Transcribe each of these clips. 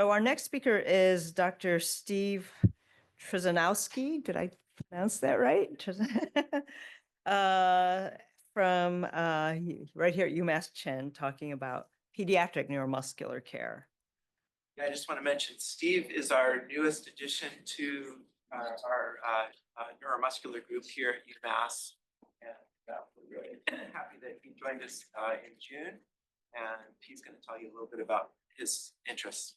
So our next speaker is Dr. Steve Chrzanowski. Did I pronounce that right? From right here at UMass Chen, talking about pediatric neuromuscular care. Yeah, I just want to mention Steve is our newest addition to our neuromuscular group here at UMass. And we're really happy that he joined us in June. And he's going to tell you a little bit about his interests.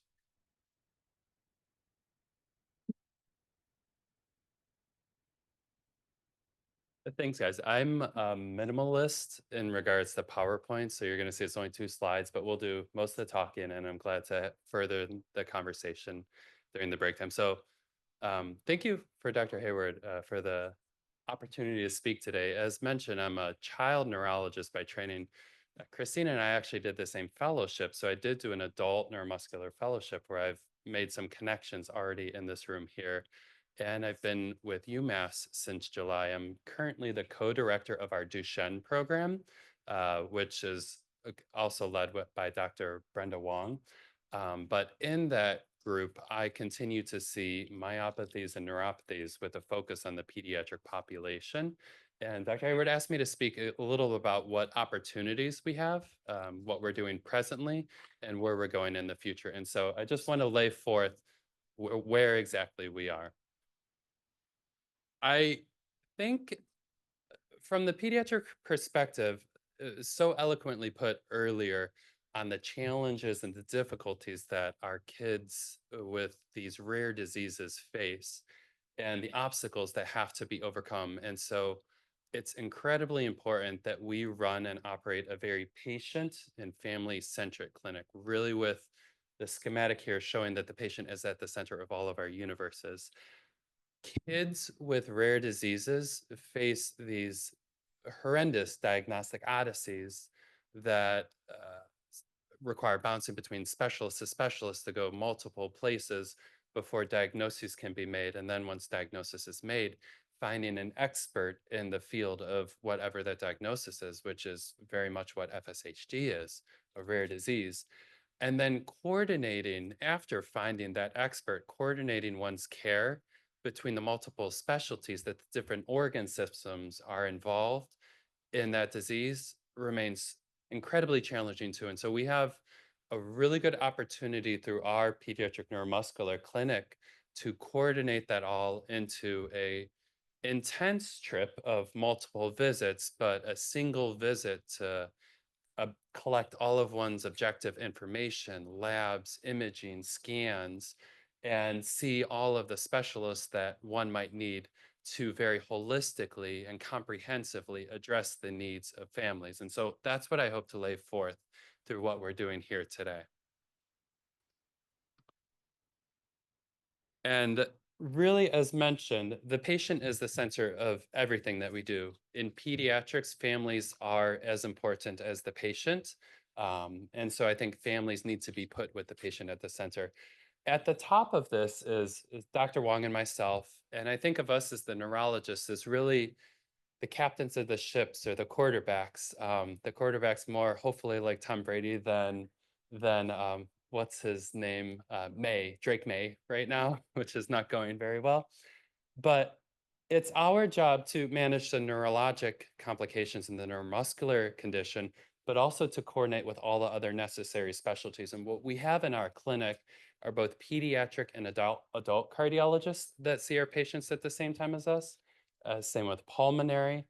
Thanks, guys. I'm a minimalist in regards to PowerPoint, so you're going to see it's only 2 slides, but we'll do most of the talking, and I'm glad to further the conversation during the break time. So thank you for Dr. Hayward for the opportunity to speak today. As mentioned, I'm a child neurologist by training. Christina and I actually did the same fellowship, so I did do an adult neuromuscular fellowship where I've made some connections already in this room here. And I've been with UMass since July. I'm currently the co-director of our Duchenne program, which is also led by Dr. Brenda Wong. But in that group, I continue to see myopathies and neuropathies with a focus on the pediatric population. And Dr. Hayward asked me to speak a little about what opportunities we have, what we're doing presently, and where we're going in the future. And so I just want to lay forth where exactly we are. I think from the pediatric perspective, so eloquently put earlier on the challenges and the difficulties that our kids with these rare diseases face and the obstacles that have to be overcome. And so it's incredibly important that we run and operate a very patient and family-centric clinic, really with the schematic here showing that the patient is at the center of all of our universes. Kids with rare diseases face these horrendous diagnostic odysseys that require bouncing between specialist to specialist to go multiple places before diagnoses can be made. And then once diagnosis is made, finding an expert in the field of whatever that diagnosis is, which is very much what FSHD is, a rare disease. And then coordinating, after finding that expert, coordinating one's care between the multiple specialties that the different organ systems are involved in that disease remains incredibly challenging too. And so we have a really good opportunity through our pediatric neuromuscular clinic to coordinate that all into a intense trip of multiple visits, but a single visit to collect all of one's objective information, labs, imaging, scans, and see all of the specialists that one might need to very holistically and comprehensively address the needs of families. And so that's what I hope to lay forth through what we're doing here today. And really, as mentioned, the patient is the center of everything that we do. In pediatrics, families are as important as the patient. And so I think families need to be put with the patient at the center. At the top of this is Dr. Wong and myself, and I think of us as the neurologists as really the captains of the ships or the quarterbacks. The quarterbacks more hopefully like Tom Brady than what's his name, Drake May right now, which is not going very well. But it's our job to manage the neurologic complications and the neuromuscular condition, but also to coordinate with all the other necessary specialties. And what we have in our clinic are both pediatric and adult cardiologists that see our patients at the same time as us. Same with pulmonary.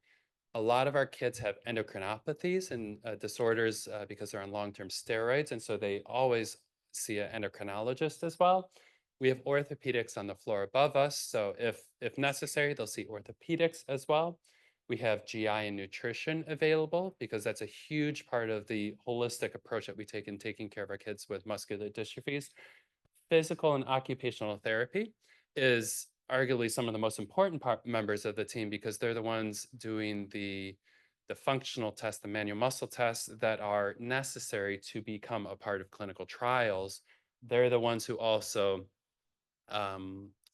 A lot of our kids have endocrinopathies and disorders because they're on long-term steroids. And so they always see an endocrinologist as well. We have orthopedics on the floor above us. So if necessary, they'll see orthopedics as well. We have GI and nutrition available because that's a huge part of the holistic approach that we take in taking care of our kids with muscular dystrophies. Physical and occupational therapy is arguably some of the most important members of the team because they're the ones doing the functional tests, the manual muscle tests that are necessary to become a part of clinical trials. They're the ones who also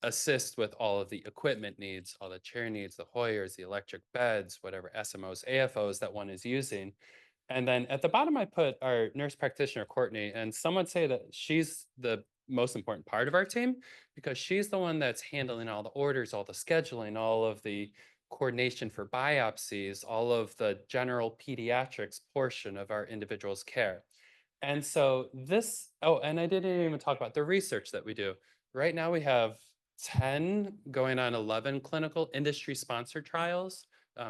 assist with all of the equipment needs, all the chair needs, the Hoyers, the electric beds, whatever SMOs, AFOs that one is using. And then at the bottom, I put our nurse practitioner, Courtney, and some would say that she's the most important part of our team because she's the one that's handling all the orders, all the scheduling, all of the coordination for biopsies, all of the general pediatrics portion of our individual's care. And so oh, and I didn't even talk about the research that we do. Right now we have 10 going on 11 clinical industry-sponsored trials,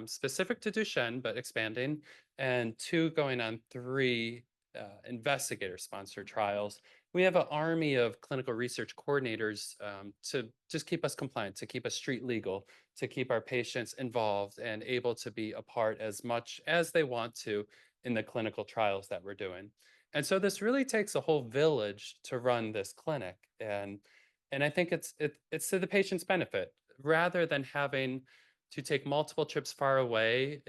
specific to Duchenne, but expanding, and 2 going on 3 investigator-sponsored trials. We have an army of clinical research coordinators to just keep us compliant, to keep us street legal, to keep our patients involved and able to be a part as much as they want to in the clinical trials that we're doing. And so this really takes a whole village to run this clinic. And I think it's to the patient's benefit rather than having to take multiple trips far away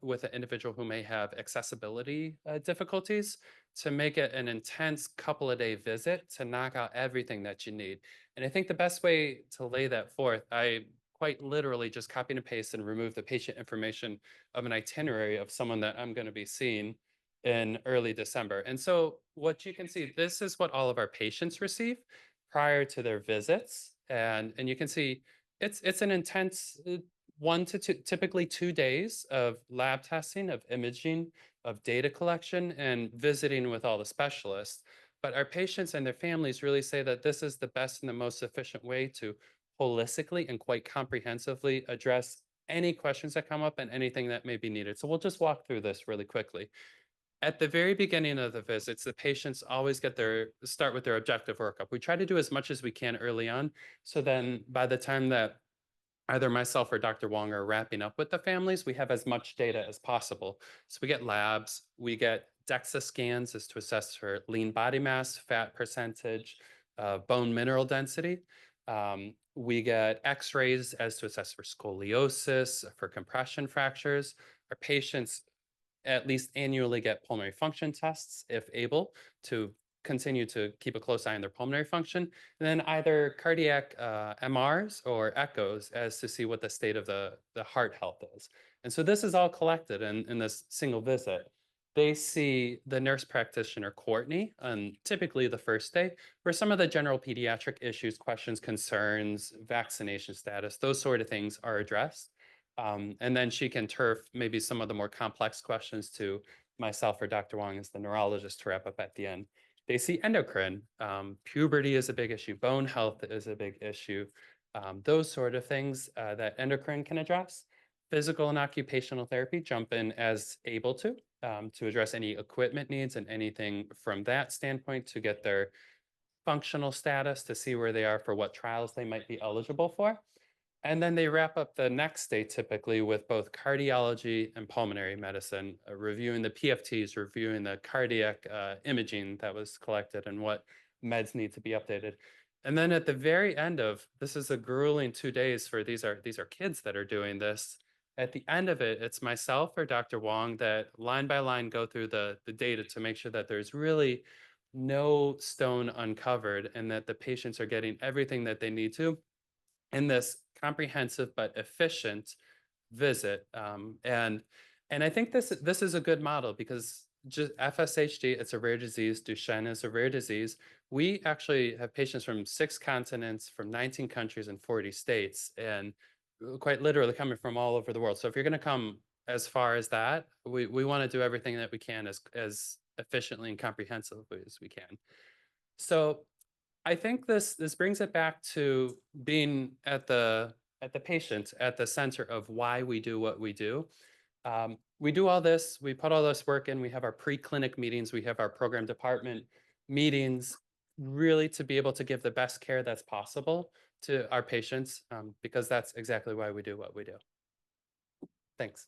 with an individual who may have accessibility difficulties, to make it an intense couple of day visit to knock out everything that you need. And I think the best way to lay that forth, I quite literally just copy and paste and remove the patient information of an itinerary of someone that I'm going to be seeing in early December. And so what you can see, this is what all of our patients receive prior to their visits. And you can see it's an intense 1 to 2, typically 2 days of lab testing, of imaging, of data collection, and visiting with all the specialists. But our patients and their families really say that this is the best and the most efficient way to holistically and quite comprehensively address any questions that come up and anything that may be needed. So we'll just walk through this really quickly. At the very beginning of the visits, the patients always start with their objective workup. We try to do as much as we can early on. So then by the time that either myself or Dr. Wong are wrapping up with the families, we have as much data as possible. So we get labs, we get DEXA scans as to assess for lean body mass, fat percentage, bone mineral density. We get x-rays as to assess for scoliosis, for compression fractures. Our patients at least annually get pulmonary function tests if able to continue to keep a close eye on their pulmonary function, and then either cardiac MRs or echoes as to see what the state of the heart health is. And so this is all collected in this single visit. They see the nurse practitioner, Courtney, on typically the first day, where some of the general pediatric issues, questions, concerns, vaccination status, those sort of things are addressed. And then she can turf maybe some of the more complex questions to myself or Dr. Wong as the neurologist to wrap up at the end. They see endocrine. Puberty is a big issue. Bone health is a big issue. Those sort of things that endocrine can address. Physical and occupational therapy jump in as able to address any equipment needs and anything from that standpoint to get their functional status, to see where they are for what trials they might be eligible for. And then they wrap up the next day typically with both cardiology and pulmonary medicine, reviewing the PFTs, reviewing the cardiac imaging that was collected and what meds need to be updated. And then at the very end of, this is a grueling 2 days for these are kids that are doing this. At the end of it, it's myself or Dr. Wong that line by line go through the data to make sure that there's really no stone uncovered and that the patients are getting everything that they need to in this comprehensive but efficient visit. And I think this is a good model because just FSHD, it's a rare disease. Duchenne is a rare disease. We actually have patients from 6 continents, from 19 countries and 40 states, and quite literally coming from all over the world. So if you're going to come as far as that, we want to do everything that we can as efficiently and comprehensively as we can. So I think this brings it back to being at the patient, at the center of why we do what we do. We do all this, we put all this work in, we have our pre-clinic meetings, we have our program department meetings, really to be able to give the best care that's possible to our patients, because that's exactly why we do what we do. Thanks.